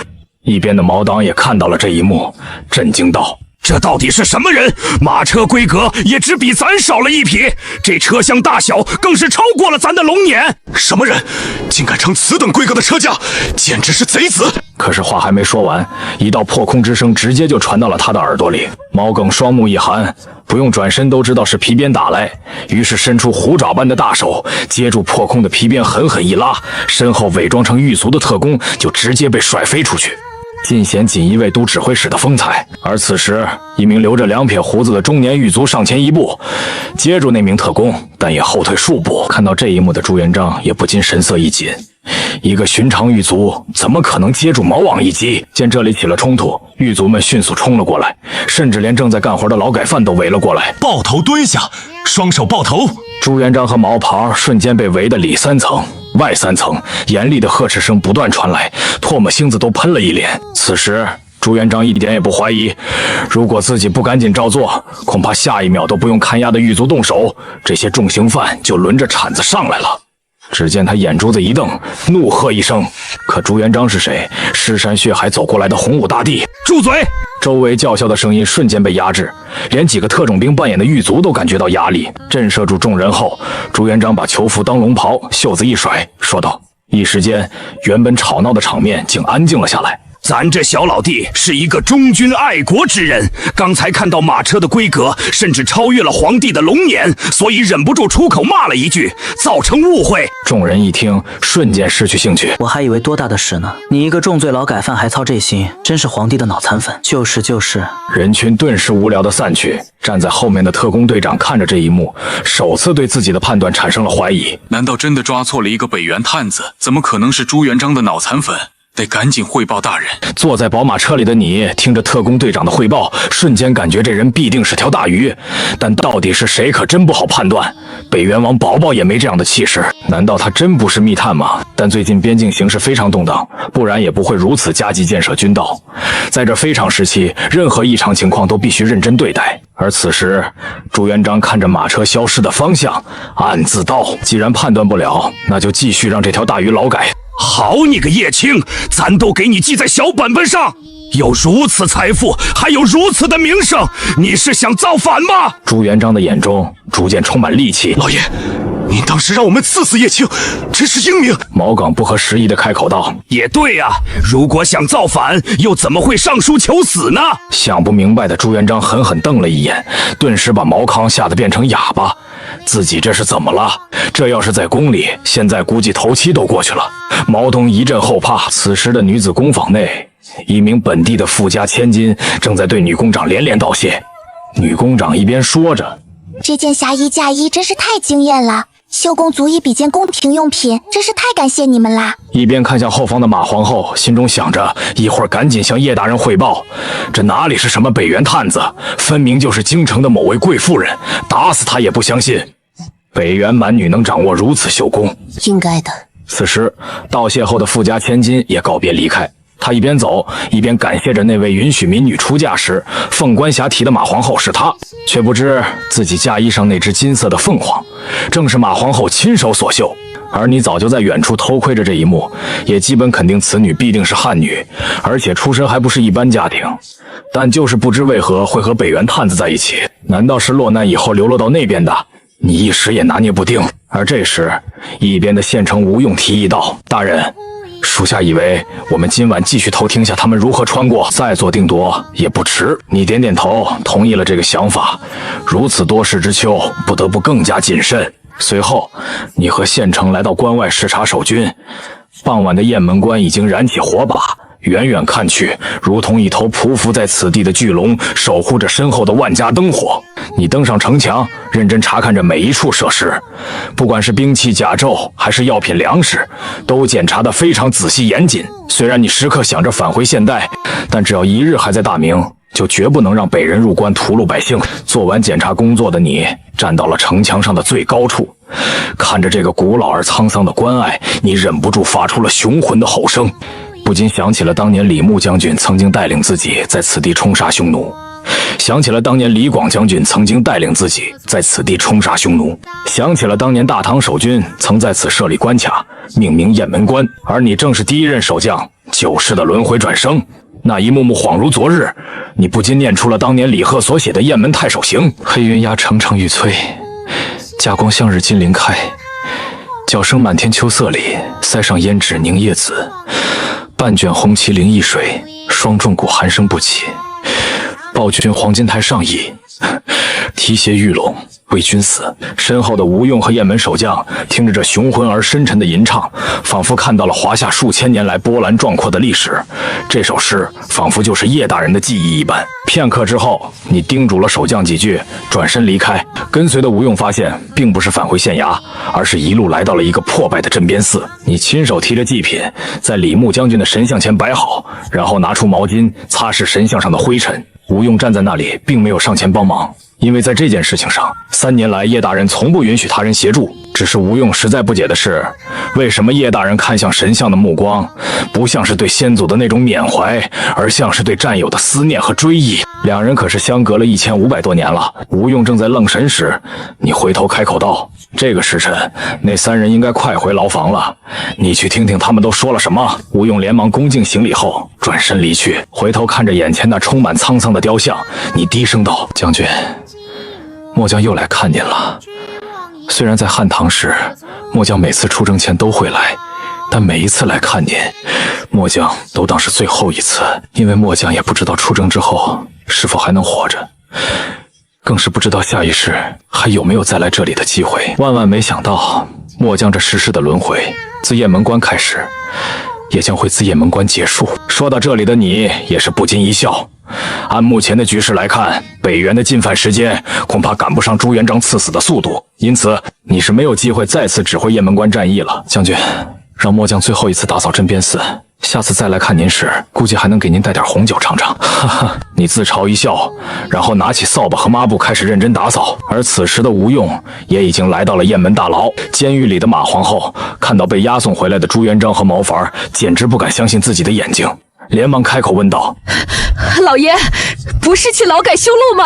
一边的毛党也看到了这一幕，震惊道：这到底是什么人？马车规格也只比咱少了1匹，这车厢大小更是超过了咱的龙辇。什么人竟敢乘此等规格的车架，简直是贼子！可是话还没说完，一道破空之声直接就传到了他的耳朵里。毛耿双目一寒，不用转身都知道是皮鞭打来，于是伸出虎爪般的大手接住破空的皮鞭，狠狠一拉，身后伪装成狱卒的特工就直接被甩飞出去，尽显锦衣卫都指挥使的风采。而此时，一名留着2撇胡子的中年狱卒上前一步，接住那名特工，但也后退数步。看到这一幕的朱元璋也不禁神色一紧，一个寻常狱卒怎么可能接住毛王一击？见这里起了冲突，狱卒们迅速冲了过来，甚至连正在干活的劳改犯都围了过来，抱头蹲下，双手抱头。朱元璋和毛袍瞬间被围得里3层外3层，严厉的呵斥声不断传来，唾沫星子都喷了一脸。此时朱元璋一点也不怀疑，如果自己不赶紧照做，恐怕下一秒都不用看押的狱卒动手，这些重刑犯就轮着铲子上来了。只见他眼珠子一瞪，怒喝一声。可朱元璋是谁？尸山血海走过来的洪武大帝！住嘴！周围叫嚣的声音瞬间被压制，连几个特种兵扮演的狱卒都感觉到压力。震慑住众人后，朱元璋把囚服当龙袍，袖子一甩，说道：一时间，原本吵闹的场面竟安静了下来。咱这小老弟是一个忠君爱国之人，刚才看到马车的规格甚至超越了皇帝的龙辇，所以忍不住出口骂了一句，造成误会。众人一听，瞬间失去兴趣。我还以为多大的事呢，你一个重罪劳改犯还操这心，真是皇帝的脑残粉。就是。人群顿时无聊的散去。站在后面的特工队长看着这一幕，首次对自己的判断产生了怀疑。难道真的抓错了一个北元探子？怎么可能是朱元璋的脑残粉？得赶紧汇报大人。坐在宝马车里的你听着特工队长的汇报，瞬间感觉这人必定是条大鱼，但到底是谁可真不好判断。北元王宝宝也没这样的气势，难道他真不是密探吗？但最近边境形势非常动荡，不然也不会如此加急建设军道。在这非常时期，任何异常情况都必须认真对待。而此时，朱元璋看着马车消失的方向，暗自道：既然判断不了，那就继续让这条大鱼劳改。好你个叶青，咱都给你记在小本本上。有如此财富，还有如此的名声，你是想造反吗？朱元璋的眼中逐渐充满戾气。老爷，您当时让我们刺死叶青，真是英明。毛耿不合时宜地开口道：也对呀，如果想造反，又怎么会上书求死呢？想不明白的朱元璋狠狠瞪了一眼，顿时把毛康吓得变成哑巴。自己这是怎么了？这要是在宫里，现在估计头七都过去了。毛东一阵后怕。此时的女子工坊内，一名本地的富家千金正在对女工长连连道谢。女工长一边说着：这件霞衣嫁衣真是太惊艳了，绣工足以比肩宫廷用品，真是太感谢你们啦！一边看向后方的马皇后，心中想着一会儿赶紧向叶大人汇报。这哪里是什么北元探子，分明就是京城的某位贵妇人，打死他也不相信北元蛮女能掌握如此绣工。应该的。此时道谢后的富家千金也告别离开，他一边走一边感谢着那位允许民女出嫁时凤冠霞提的马皇后是他，却不知自己嫁衣上那只金色的凤凰，正是马皇后亲手所绣。而你早就在远处偷窥着这一幕，也基本肯定此女必定是汉女，而且出身还不是一般家庭。但就是不知为何会和北原探子在一起，难道是落难以后流落到那边的？你一时也拿捏不定。而这时，一边的县城吴用提议道：“大人，属下以为我们今晚继续偷听下他们如何穿过，再做定夺也不迟。”你点点头，同意了这个想法。如此多事之秋，不得不更加谨慎。随后，你和县城来到关外视察守军。傍晚的雁门关已经燃起火把，远远看去，如同一头匍匐在此地的巨龙，守护着身后的万家灯火。你登上城墙，认真查看着每一处设施，不管是兵器甲胄还是药品粮食，都检查得非常仔细严谨。虽然你时刻想着返回现代，但只要一日还在大明，就绝不能让北人入关屠戮百姓。做完检查工作的你，站到了城墙上的最高处，看着这个古老而沧桑的关隘，你忍不住发出了雄浑的吼声，不禁想起了当年李牧将军曾经带领自己在此地冲杀匈奴，想起了当年李广将军曾经带领自己在此地冲杀匈奴，想起了当年大唐守军曾在此设立关卡，命名雁门关，而你正是第一任守将9世的轮回转生。那一幕幕恍如昨日，你不禁念出了当年李贺所写的《雁门太守行》：黑云压城城欲摧，甲光向日金鳞开，角声满天秋色里，塞上胭脂凝夜紫，半卷红旗灵异水，双重鼓寒声不起，报君黄金台上意，提携玉龙为君死。身后的吴用和雁门守将听着这雄浑而深沉的吟唱，仿佛看到了华夏数千年来波澜壮阔的历史。这首诗仿佛就是叶大人的记忆一般。片刻之后，你叮嘱了守将几句，转身离开。跟随的吴用发现，并不是返回县衙，而是一路来到了一个破败的镇边寺。你亲手提着祭品，在李牧将军的神像前摆好，然后拿出毛巾擦拭神像上的灰尘。吴用站在那里，并没有上前帮忙，因为在这件事情上，3年来叶大人从不允许他人协助。只是吴用实在不解的是，为什么叶大人看向神像的目光，不像是对先祖的那种缅怀，而像是对战友的思念和追忆。两人可是相隔了1500多年了。吴用正在愣神时，你回头开口道：“这个时辰，那3人应该快回牢房了，你去听听他们都说了什么。”吴用连忙恭敬行礼后，转身离去。回头看着眼前那充满沧桑的雕像，你低声道：“将军，末将又来看您了。虽然在汉唐时，末将每次出征前都会来，但每一次来看您，末将都当是最后一次，因为末将也不知道出征之后是否还能活着，更是不知道下一世还有没有再来这里的机会。万万没想到，末将这10世的轮回，自雁门关开始，也将会自雁门关结束。”说到这里的你也是不禁一笑。按目前的局势来看，北原的进犯时间恐怕赶不上朱元璋赐死的速度，因此你是没有机会再次指挥雁门关战役了。将军，让末将最后一次打扫镇边寺，下次再来看您时，估计还能给您带点红酒尝尝。哈哈，你自嘲一笑，然后拿起扫把和抹布开始认真打扫。而此时的吴用也已经来到了雁门大牢。监狱里的马皇后看到被押送回来的朱元璋和毛凡，简直不敢相信自己的眼睛，连忙开口问道：“老爷，不是去劳改修路吗？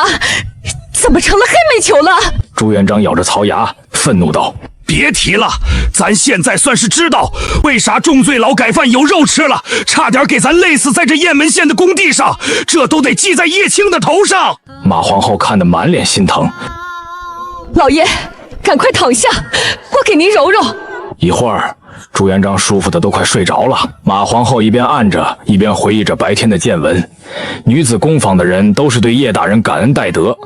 怎么成了黑煤球了？”朱元璋咬着槽牙，愤怒道：“别提了，咱现在算是知道为啥重罪劳改犯有肉吃了，差点给咱累死在这雁门县的工地上，这都得记在叶青的头上。”马皇后看得满脸心疼。老爷，赶快躺下，我给您揉揉。一会儿，朱元璋舒服的都快睡着了。马皇后一边按着，一边回忆着白天的见闻。女子工坊的人都是对叶大人感恩戴德。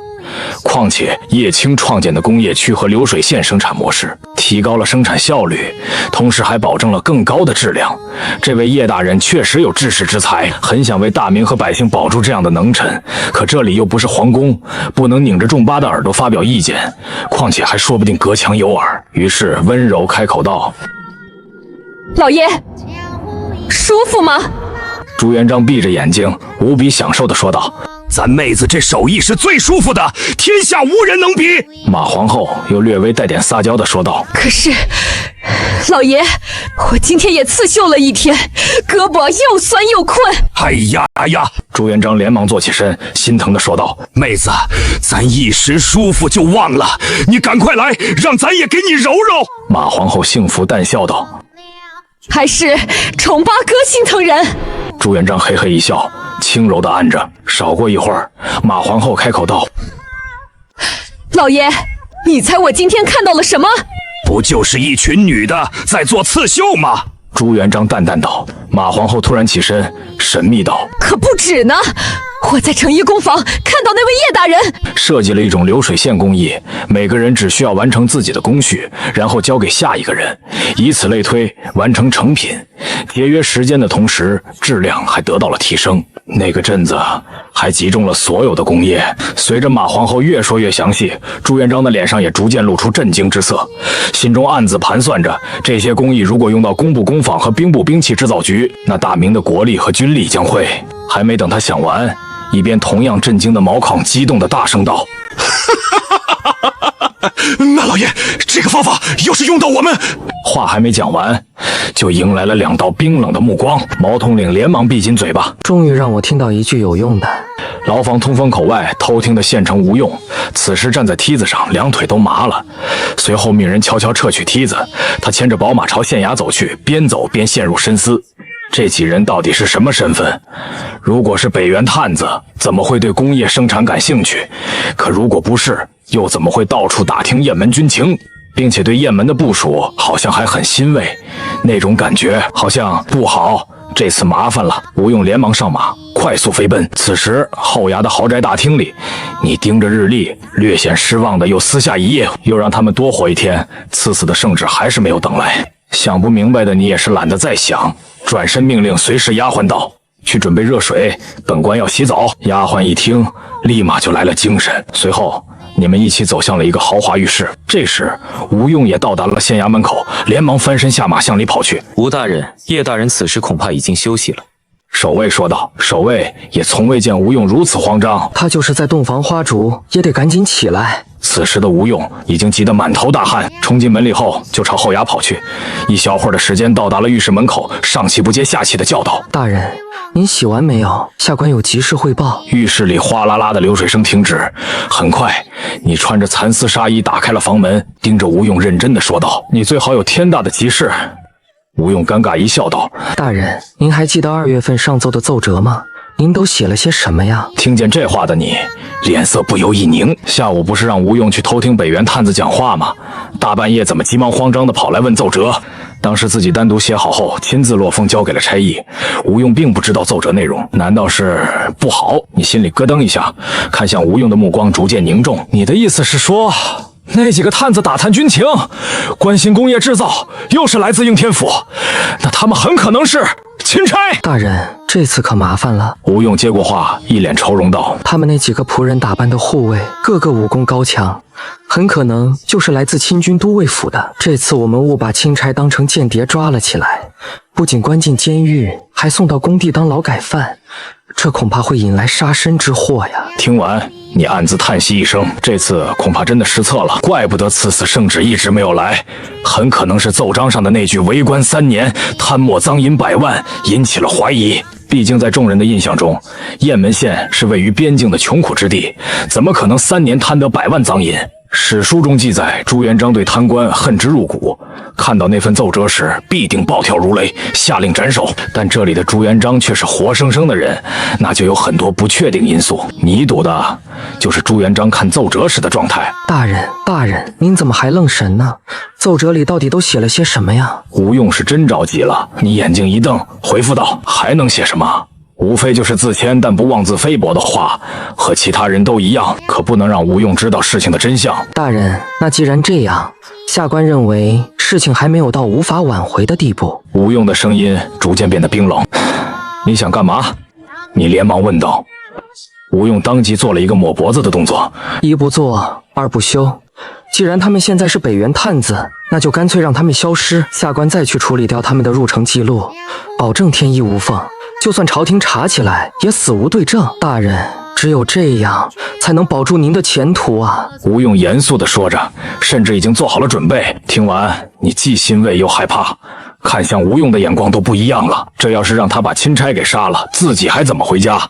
况且叶青创建的工业区和流水线生产模式提高了生产效率，同时还保证了更高的质量。这位叶大人确实有治世之才，很想为大明和百姓保住这样的能臣，可这里又不是皇宫，不能拧着众八的耳朵发表意见，况且还说不定隔墙有耳。于是温柔开口道：“老爷，舒服吗？”朱元璋闭着眼睛，无比享受地说道：“咱妹子这手艺是最舒服的，天下无人能比。马皇后又略微带点撒娇的说道：“可是，老爷，我今天也刺绣了一天，胳膊又酸又困。”哎呀呀！朱元璋连忙坐起身，心疼的说道：“妹子，咱一时舒服就忘了，你赶快来，让咱也给你揉揉。”马皇后幸福淡笑道：“还是宠八哥心疼人。”朱元璋嘿嘿一笑，轻柔的按着。少过一会儿，马皇后开口道：“老爷，你猜我今天看到了什么？不就是一群女的在做刺绣吗？”朱元璋淡淡道。马皇后突然起身，神秘道：“可不止呢！我在成衣工坊看到那位叶大人设计了一种流水线工艺，每个人只需要完成自己的工序，然后交给下一个人，以此类推，完成成品。节约时间的同时，质量还得到了提升。那个镇子还集中了所有的工业。”随着马皇后越说越详细，朱元璋的脸上也逐渐露出震惊之色，心中暗自盘算着，这些工艺如果用到工部工坊和兵部兵器制造局，那大明的国力和军力将会……还没等他想完，一边同样震惊的毛孔激动的大声道：“那老爷，这个方法要是用到我们……”话还没讲完，就迎来了2道冰冷的目光。毛统领连忙闭紧嘴巴，终于让我听到一句有用的。牢房通风口外偷听的县城吴用，此时站在梯子上，两腿都麻了。随后命人悄悄撤去梯子，他牵着宝马朝县衙走去，边走边陷入深思。这几人到底是什么身份？如果是北元探子，怎么会对工业生产感兴趣？可如果不是，又怎么会到处打听雁门军情，并且对雁门的部署好像还很欣慰？那种感觉好像不好，这次麻烦了。吴用连忙上马，快速飞奔。此时后衙的豪宅大厅里，你盯着日历，略显失望的又撕下一页，又让他们多活一天。赐死的圣旨还是没有等来。想不明白的你也是懒得再想，转身命令随侍丫鬟道：“去准备热水，本官要洗澡。”丫鬟一听，立马就来了精神。随后你们一起走向了一个豪华浴室。这时吴用也到达了县衙门口，连忙翻身下马向里跑去。吴大人，叶大人此时恐怕已经休息了。守卫说道。守卫也从未见吴用如此慌张，他就是在洞房花烛，也得赶紧起来。此时的吴用已经急得满头大汗，冲进门里后就朝后衙跑去。一小会儿的时间到达了浴室门口，上气不接下气的叫道：“大人，您洗完没有？下官有急事汇报。”浴室里哗啦啦的流水声停止。很快，你穿着蚕丝纱衣打开了房门，盯着吴用认真的说道：“你最好有天大的急事。”吴用尴尬一笑道：“大人，您还记得2月份上奏的奏折吗？您都写了些什么呀？”听见这话的你，脸色不由一凝。下午不是让吴用去偷听北元探子讲话吗？大半夜怎么急忙慌张地跑来问奏折？当时自己单独写好后，亲自落封交给了差役。吴用并不知道奏折内容，难道是不好？你心里咯噔一下，看向吴用的目光逐渐凝重。你的意思是说，那几个探子打探军情，关心工业制造，又是来自应天府，那他们很可能是钦差。大人，这次可麻烦了。吴用接过话，一脸愁容道：“他们那几个仆人打扮的护卫，个个武功高强，很可能就是来自清军都尉府的。这次我们误把钦差当成间谍抓了起来，不仅关进监狱，还送到工地当劳改犯，这恐怕会引来杀身之祸呀。”听完，你暗自叹息一声，这次恐怕真的失策了，怪不得赐死圣旨一直没有来，很可能是奏章上的那句为官3年，贪墨赃银100万引起了怀疑。毕竟在众人的印象中，雁门县是位于边境的穷苦之地，怎么可能3年贪得100万赃银？史书中记载，朱元璋对贪官恨之入骨，看到那份奏折时必定暴跳如雷，下令斩首。但这里的朱元璋却是活生生的人，那就有很多不确定因素。你赌的就是朱元璋看奏折时的状态。大人，您怎么还愣神呢？奏折里到底都写了些什么呀？吴用是真着急了，你眼睛一瞪，回复道：“还能写什么？无非就是自谦但不妄自菲薄的话，和其他人都一样，可不能让吴用知道事情的真相。”大人，那既然这样，下官认为事情还没有到无法挽回的地步。吴用的声音逐渐变得冰冷。你想干嘛？你连忙问道。吴用当即做了一个抹脖子的动作。一不做，二不休。既然他们现在是北元探子，那就干脆让他们消失，下官再去处理掉他们的入城记录，保证天衣无缝。就算朝廷查起来，也死无对证。大人，只有这样才能保住您的前途啊！吴用严肃地说着，甚至已经做好了准备。听完，你既欣慰又害怕，看向吴用的眼光都不一样了。这要是让他把钦差给杀了，自己还怎么回家？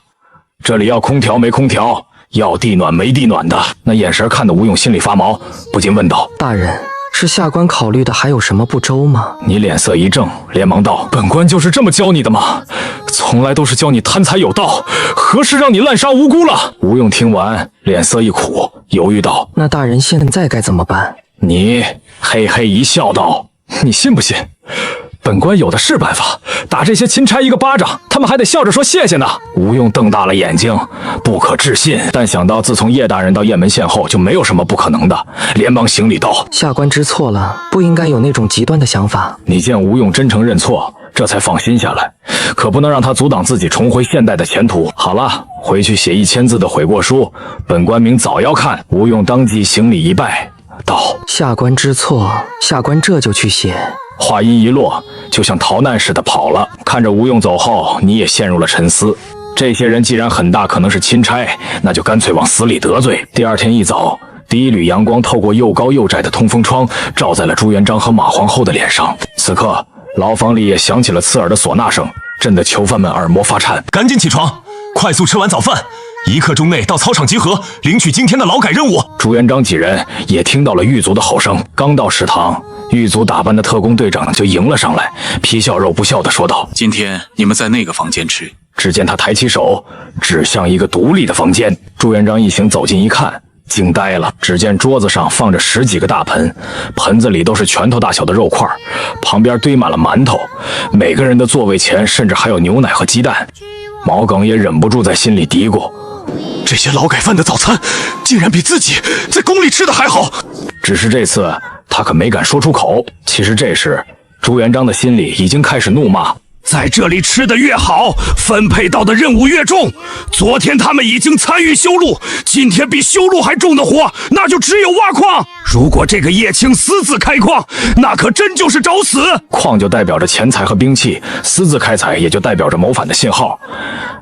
这里要空调没空调，要地暖没地暖的。那眼神看得吴用心里发毛，不禁问道：大人，是下官考虑的还有什么不周吗？你脸色一正，连忙道：本官就是这么教你的吗？从来都是教你贪财有道，何时让你滥杀无辜了？吴用听完，脸色一苦，犹豫道：那大人现在该怎么办？你嘿嘿一笑道：你信不信？本官有的是办法，打这些钦差一个巴掌，他们还得笑着说谢谢呢。吴用瞪大了眼睛，不可置信，但想到自从叶大人到雁门县后，就没有什么不可能的，连忙行礼道：下官知错了，不应该有那种极端的想法。你见吴用真诚认错，这才放心下来，可不能让他阻挡自己重回现代的前途。好了，回去写1000字的悔过书，本官明早要看。吴用当即行礼一拜，道：下官知错，下官这就去写。话音一落，就像逃难似的跑了。看着吴用走后，你也陷入了沉思。这些人既然很大可能是钦差，那就干脆往死里得罪。第二天一早，第一缕阳光透过又高又窄的通风窗，照在了朱元璋和马皇后的脸上。此刻，牢房里也响起了刺耳的唢呐声，震得囚犯们耳膜发颤。赶紧起床，快速吃完早饭，1刻钟内到操场集合，领取今天的劳改任务。朱元璋几人也听到了狱卒的吼声，刚到食堂，狱卒打扮的特工队长就迎了上来，皮笑肉不笑地说道：今天你们在那个房间吃。只见他抬起手指向一个独立的房间。朱元璋一行走近一看，惊呆了。只见桌子上放着10几个大盆，盆子里都是拳头大小的肉块，旁边堆满了馒头，每个人的座位前甚至还有牛奶和鸡蛋。毛耿也忍不住在心里嘀咕：这些劳改犯的早餐竟然比自己在宫里吃的还好。只是这次他可没敢说出口。其实这时朱元璋的心里已经开始怒骂：在这里吃的越好，分配到的任务越重。昨天他们已经参与修路，今天比修路还重的活，那就只有挖矿。如果这个叶青私自开矿，那可真就是找死。矿就代表着钱财和兵器，私自开采也就代表着谋反的信号。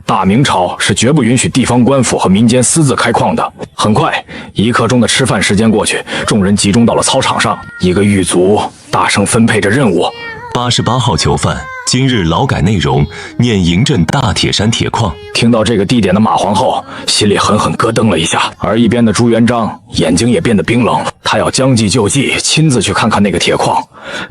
大明朝是绝不允许地方官府和民间私自开矿的。很快，1刻钟的吃饭时间过去，众人集中到了操场上，一个狱卒大声分配着任务：88号囚犯，今日劳改内容：念营镇大铁山铁矿。听到这个地点的马皇后心里狠狠咯噔了一下，而一边的朱元璋眼睛也变得冰冷。他要将计就计，亲自去看看那个铁矿，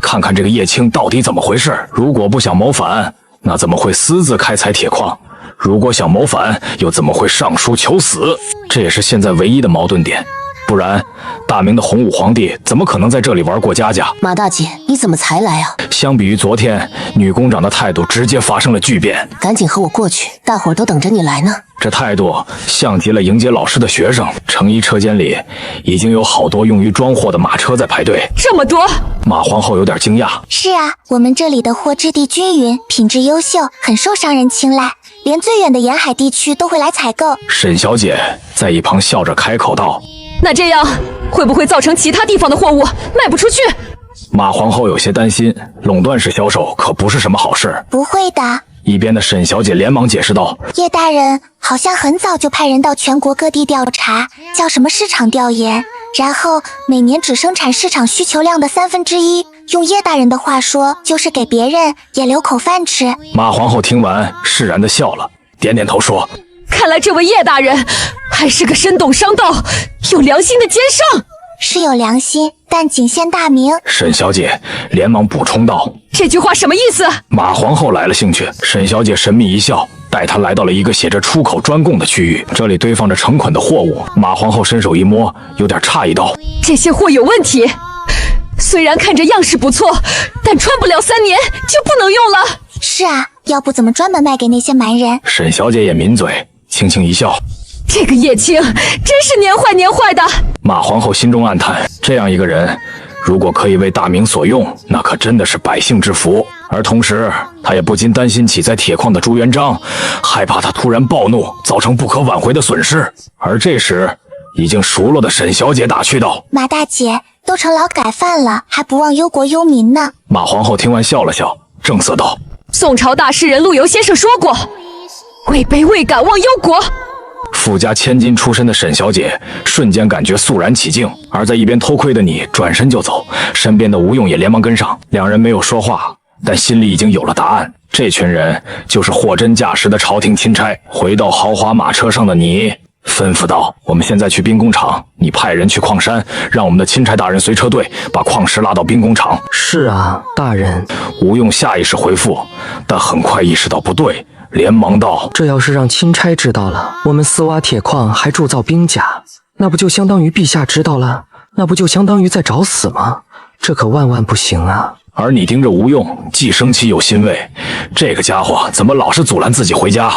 看看这个叶青到底怎么回事。如果不想谋反，那怎么会私自开采铁矿？如果想谋反，又怎么会上书求死？这也是现在唯一的矛盾点。不然，大明的洪武皇帝怎么可能在这里玩过家家？马大姐，你怎么才来啊？相比于昨天，女工长的态度直接发生了巨变。赶紧和我过去，大伙儿都等着你来呢。这态度像极了迎接老师的学生。成衣车间里已经有好多用于装货的马车在排队。这么多？马皇后有点惊讶。是啊，我们这里的货质地均匀，品质优秀，很受商人青睐，连最远的沿海地区都会来采购。沈小姐在一旁笑着开口道：那这样会不会造成其他地方的货物卖不出去？马皇后有些担心，垄断式销售可不是什么好事。不会的。一边的沈小姐连忙解释道：叶大人好像很早就派人到全国各地调查，叫什么市场调研，然后每年只生产市场需求量的1/3，用叶大人的话说，就是给别人也留口饭吃。马皇后听完释然地笑了，点点头说：看来这位叶大人还是个深懂商道、有良心的奸商。是有良心，但仅限大明。沈小姐连忙补充道：这句话什么意思？马皇后来了兴趣。沈小姐神秘一笑，带她来到了一个写着出口专供的区域，这里堆放着成捆的货物。马皇后伸手一摸，有点诧异道：这些货有问题，虽然看着样式不错，但穿不了3年就不能用了。是啊，要不怎么专门卖给那些蛮人？沈小姐也抿嘴，轻轻一笑：这个叶青真是年坏的。马皇后心中暗叹，这样一个人如果可以为大明所用，那可真的是百姓之福。而同时她也不禁担心起在铁矿的朱元璋，害怕他突然暴怒造成不可挽回的损失。而这时已经熟络的沈小姐打趣道：马大姐都成劳改犯了，还不忘忧国忧民呢。马皇后听完笑了笑，正色道：宋朝大诗人陆游先生说过，位卑未敢忘忧国。富家千金出身的沈小姐瞬间感觉肃然起敬，而在一边偷窥的你转身就走，身边的吴用也连忙跟上。两人没有说话，但心里已经有了答案。这群人就是货真价实的朝廷钦差。回到豪华马车上的你吩咐道：“我们现在去兵工厂，你派人去矿山，让我们的钦差大人随车队把矿石拉到兵工厂。”是啊，大人。吴用下意识回复，但很快意识到不对，连忙道：“这要是让钦差知道了，我们私挖铁矿还铸造兵甲，那不就相当于陛下知道了？那不就相当于在找死吗？这可万万不行啊！”而你盯着吴用，既生气又欣慰，这个家伙怎么老是阻拦自己回家？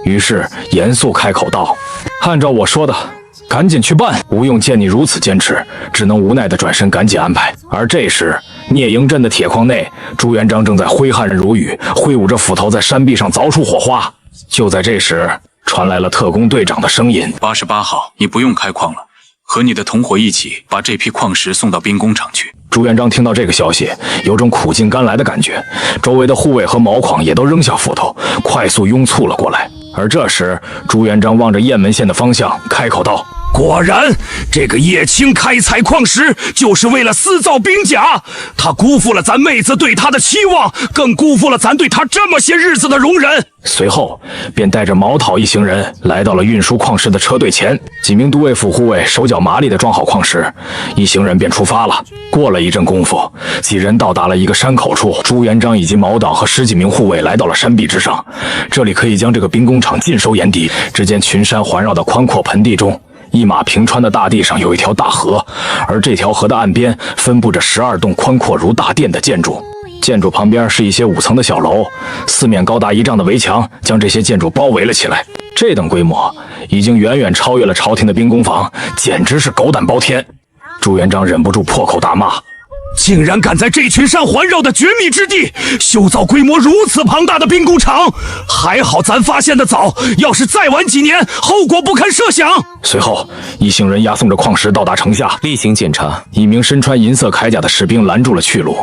于是严肃开口道：“按照我说的，赶紧去办。”吴用见你如此坚持，只能无奈地转身赶紧安排。而这时，聂营镇的铁矿内，朱元璋正在挥汗如雨，挥舞着斧头在山壁上凿出火花。就在这时，传来了特工队长的声音：“88号，你不用开矿了，和你的同伙一起把这批矿石送到兵工厂去。”朱元璋听到这个消息，有种苦尽甘来的感觉，周围的护卫和毛矿也都扔下斧头，快速拥簇了过来。而这时，朱元璋望着雁门县的方向，开口道：“果然，这个叶青开采矿石就是为了私造兵甲，他辜负了咱妹子对他的期望，更辜负了咱对他这么些日子的容忍。”随后便带着毛讨一行人来到了运输矿石的车队前，几名都尉府护卫手脚麻利地装好矿石，一行人便出发了。过了一阵功夫，几人到达了一个山口处，朱元璋以及毛党和10几名护卫来到了山壁之上，这里可以将这个兵工厂尽收眼底。只见群山环绕的宽阔盆地中，一马平川的大地上有一条大河，而这条河的岸边分布着12栋宽阔如大殿的建筑。建筑旁边是一些5层的小楼，四面高达1丈的围墙将这些建筑包围了起来。这等规模已经远远超越了朝廷的兵工坊，简直是狗胆包天。朱元璋忍不住破口大骂：“竟然敢在这群山环绕的绝密之地修造规模如此庞大的兵工厂！还好咱发现的早，要是再晚几年，后果不堪设想。”随后，一行人押送着矿石到达城下，例行检查。一名身穿银色铠甲的士兵拦住了去路。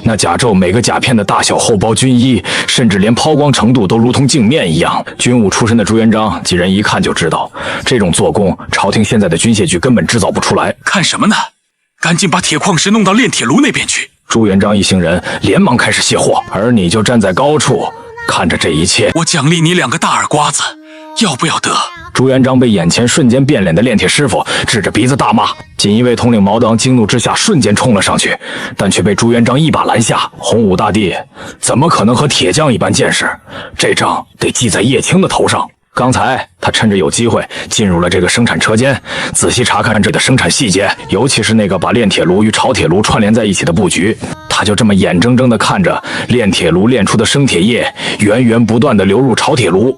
那甲胄每个甲片的大小、厚薄均一，甚至连抛光程度都如同镜面一样。军务出身的朱元璋几人一看就知道，这种做工，朝廷现在的军械局根本制造不出来。看什么呢？赶紧把铁矿石弄到炼铁炉那边去！朱元璋一行人连忙开始卸货，而你就站在高处看着这一切。我奖励你2个大耳刮子，要不要得？朱元璋被眼前瞬间变脸的炼铁师傅指着鼻子大骂，锦衣卫统领毛当惊怒之下瞬间冲了上去，但却被朱元璋一把拦下。洪武大帝怎么可能和铁匠一般见识？这账得记在叶青的头上。刚才他趁着有机会进入了这个生产车间，仔细查看这里的生产细节，尤其是那个把炼铁炉与炒铁炉串联在一起的布局。他就这么眼睁睁地看着炼铁炉炼出的生铁液源源不断地流入炒铁炉，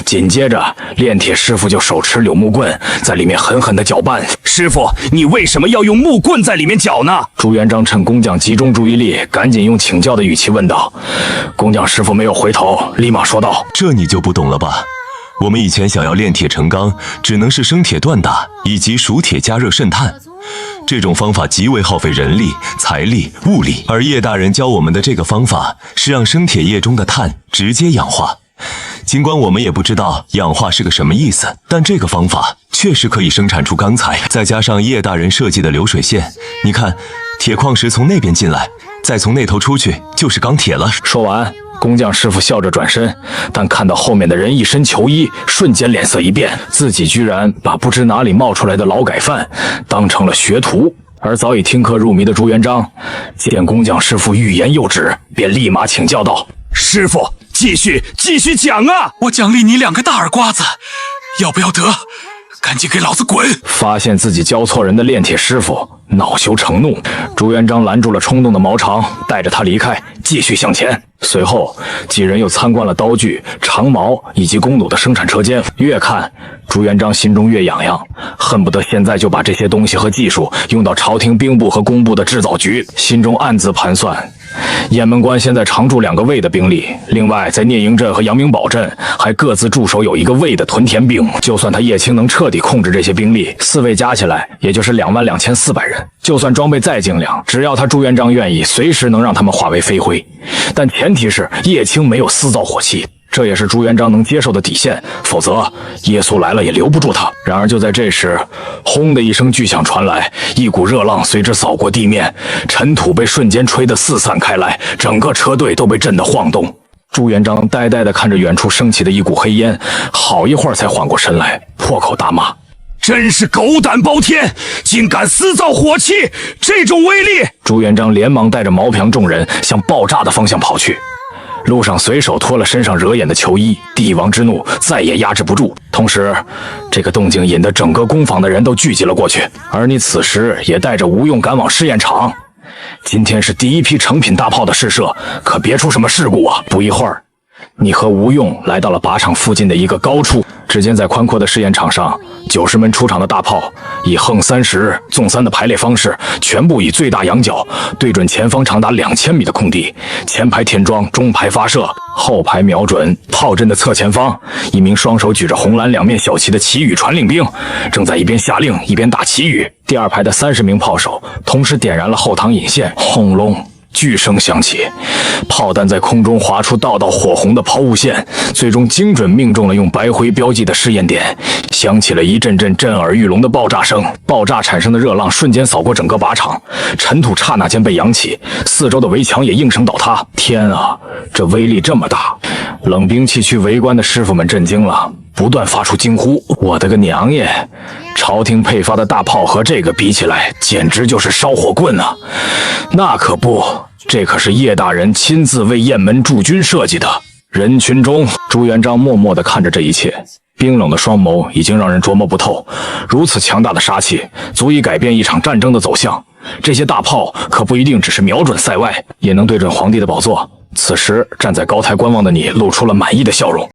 紧接着炼铁师傅就手持柳木棍在里面狠狠地搅拌。师傅，你为什么要用木棍在里面搅呢？朱元璋趁工匠集中注意力，赶紧用请教的语气问道。工匠师傅没有回头，立马说道：“这你就不懂了吧？我们以前想要炼铁成钢，只能是生铁锻打以及熟铁加热渗碳，这种方法极为耗费人力、财力、物力。而叶大人教我们的这个方法，是让生铁液中的碳直接氧化。尽管我们也不知道氧化是个什么意思，但这个方法确实可以生产出钢材。再加上叶大人设计的流水线，你看，铁矿石从那边进来，再从那头出去，就是钢铁了。”说完，工匠师傅笑着转身，但看到后面的人一身裘衣，瞬间脸色一变，自己居然把不知哪里冒出来的劳改犯当成了学徒。而早已听课入迷的朱元璋见工匠师傅欲言又止，便立马请教道：“师傅，继续讲啊！我奖励你2个大耳刮子，要不要得？赶紧给老子滚！”发现自己教错人的炼铁师傅恼羞成怒，朱元璋拦住了冲动的毛长，带着他离开，继续向前。随后几人又参观了刀具、长矛以及弓弩的生产车间，越看朱元璋心中越痒痒，恨不得现在就把这些东西和技术用到朝廷兵部和工部的制造局，心中暗自盘算，雁门关现在常驻2个卫的兵力，另外在聂营镇和阳明堡镇还各自驻守有1个卫的屯田兵。就算他叶青能彻底控制这些兵力，4卫加起来也就是22400人，就算装备再精良，只要他朱元璋愿意，随时能让他们化为飞灰。但前提是叶青没有私造火器，这也是朱元璋能接受的底线，否则耶稣来了也留不住他。然而就在这时，轰的一声巨响传来，一股热浪随之扫过地面，尘土被瞬间吹得四散开来，整个车队都被震得晃动。朱元璋呆呆地看着远处升起的一股黑烟，好一会儿才缓过神来，破口大骂：真是狗胆包天，竟敢私造火器，这种威力！朱元璋连忙带着毛朴众人向爆炸的方向跑去。路上随手脱了身上惹眼的囚衣，帝王之怒再也压制不住。同时，这个动静引得整个宫坊的人都聚集了过去，而你此时也带着吴用赶往试验场。今天是第一批成品大炮的试射，可别出什么事故啊！不一会儿，你和吴用来到了靶场附近的一个高处。只见在宽阔的试验场上，90门出场的大炮以横30、纵3的排列方式，全部以最大仰角对准前方长达2000米的空地。前排填装，中排发射，后排瞄准。炮阵的侧前方，一名双手举着红蓝2面小旗的旗语传令兵正在一边下令一边打旗语。第2排的30名炮手同时点燃了后膛引线，轰隆！巨声响起，炮弹在空中划出道道火红的抛物线，最终精准命中了用白灰标记的试验点，响起了一阵阵震耳欲聋的爆炸声。爆炸产生的热浪瞬间扫过整个靶场，尘土刹那间被扬起，四周的围墙也应声倒塌。天啊，这威力这么大！冷兵器区围观的师傅们震惊了，不断发出惊呼：我的个娘耶！朝廷配发的大炮和这个比起来，简直就是烧火棍啊！那可不，这可是叶大人亲自为雁门驻军设计的。人群中，朱元璋默默地看着这一切，冰冷的双眸已经让人琢磨不透。如此强大的杀气，足以改变一场战争的走向。这些大炮可不一定只是瞄准塞外，也能对准皇帝的宝座。此时，站在高台观望的你露出了满意的笑容。